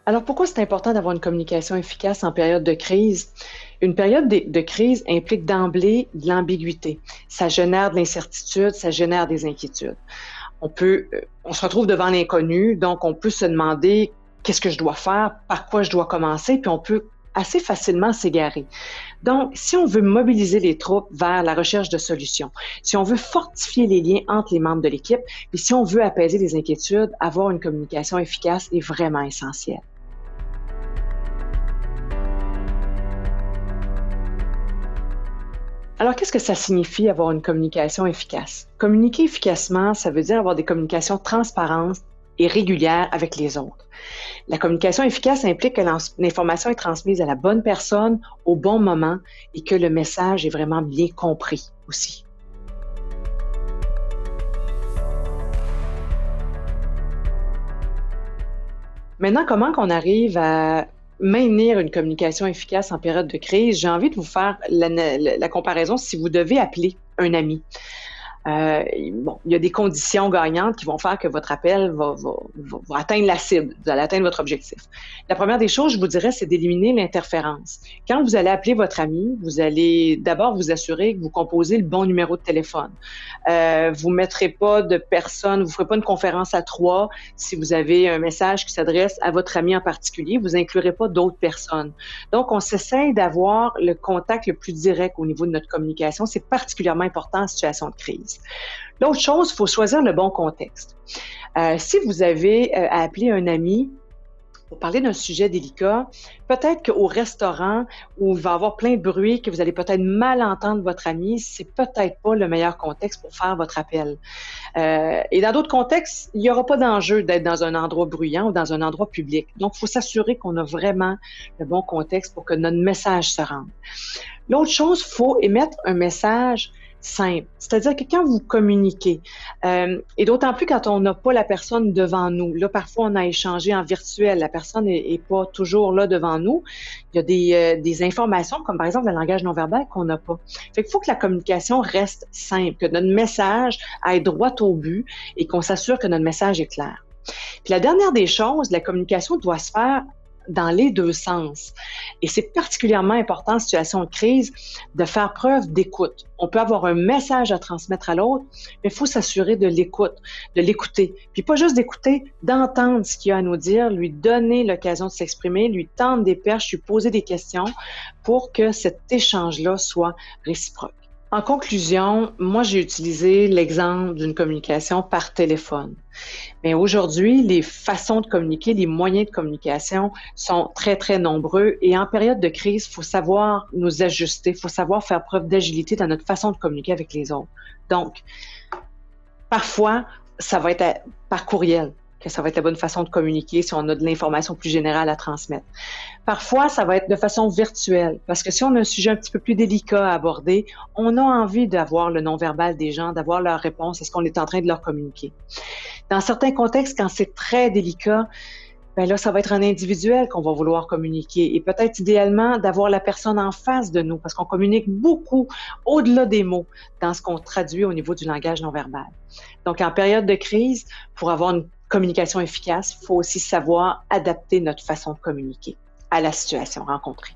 Alors, pourquoi c'est important d'avoir une communication efficace en période de crise? Une période de crise implique d'emblée de l'ambiguïté. Ça génère de l'incertitude, ça génère des inquiétudes. On se retrouve devant l'inconnu, donc on peut se demander qu'est-ce que je dois faire, par quoi je dois commencer, puis on peut assez facilement s'égarer. Donc, si on veut mobiliser les troupes vers la recherche de solutions, si on veut fortifier les liens entre les membres de l'équipe, puis si on veut apaiser les inquiétudes, avoir une communication efficace est vraiment essentiel. Alors, qu'est-ce que ça signifie avoir une communication efficace? Communiquer efficacement, ça veut dire avoir des communications transparentes et régulières avec les autres. La communication efficace implique que l'information est transmise à la bonne personne au bon moment et que le message est vraiment bien compris aussi. Maintenant, comment qu'on arrive à maintenir une communication efficace en période de crise? J'ai envie de vous faire la comparaison si vous devez appeler un ami. Bon, il y a des conditions gagnantes qui vont faire que votre appel va atteindre la cible, vous allez atteindre votre objectif. La première des choses, je vous dirais, c'est d'éliminer l'interférence. Quand vous allez appeler votre ami, vous allez d'abord vous assurer que vous composez le bon numéro de téléphone. Vous ne mettrez pas de personne, vous ne ferez pas une conférence à trois si vous avez un message qui s'adresse à votre ami en particulier, vous n'inclurez pas d'autres personnes. Donc, on s'essaye d'avoir le contact le plus direct au niveau de notre communication. C'est particulièrement important en situation de crise. L'autre chose, il faut choisir le bon contexte. Si vous avez à appeler un ami pour parler d'un sujet délicat, peut-être qu'au restaurant où il va y avoir plein de bruit, que vous allez peut-être mal entendre votre ami, c'est peut-être pas le meilleur contexte pour faire votre appel. Et dans d'autres contextes, il n'y aura pas d'enjeu d'être dans un endroit bruyant ou dans un endroit public. Donc, il faut s'assurer qu'on a vraiment le bon contexte pour que notre message se rende. L'autre chose, il faut émettre un message simple. C'est-à-dire que quand vous communiquez, et d'autant plus quand on n'a pas la personne devant nous, là, parfois, on a échangé en virtuel, la personne n'est pas toujours là devant nous. Il y a des informations, comme par exemple le langage non verbal, qu'on n'a pas. Fait qu'il faut que la communication reste simple, que notre message aille droit au but et qu'on s'assure que notre message est clair. Puis la dernière des choses, la communication doit se faire dans les deux sens. Et c'est particulièrement important en situation de crise de faire preuve d'écoute. On peut avoir un message à transmettre à l'autre, mais il faut s'assurer de l'écoute, de l'écouter. Puis pas juste d'écouter, d'entendre ce qu'il a à nous dire, lui donner l'occasion de s'exprimer, lui tendre des perches, lui poser des questions pour que cet échange-là soit réciproque. En conclusion, moi, j'ai utilisé l'exemple d'une communication par téléphone. Mais aujourd'hui, les façons de communiquer, les moyens de communication sont très, très nombreux. Et en période de crise, il faut savoir nous ajuster, il faut savoir faire preuve d'agilité dans notre façon de communiquer avec les autres. Donc, parfois, ça va être par courriel que ça va être la bonne façon de communiquer si on a de l'information plus générale à transmettre. Parfois, ça va être de façon virtuelle, parce que si on a un sujet un petit peu plus délicat à aborder, on a envie d'avoir le non-verbal des gens, d'avoir leur réponse à ce qu'on est en train de leur communiquer. Dans certains contextes, quand c'est très délicat, ben là, ça va être en individuel qu'on va vouloir communiquer et peut-être idéalement d'avoir la personne en face de nous parce qu'on communique beaucoup au-delà des mots dans ce qu'on traduit au niveau du langage non verbal. Donc, en période de crise, pour avoir une communication efficace, il faut aussi savoir adapter notre façon de communiquer à la situation rencontrée.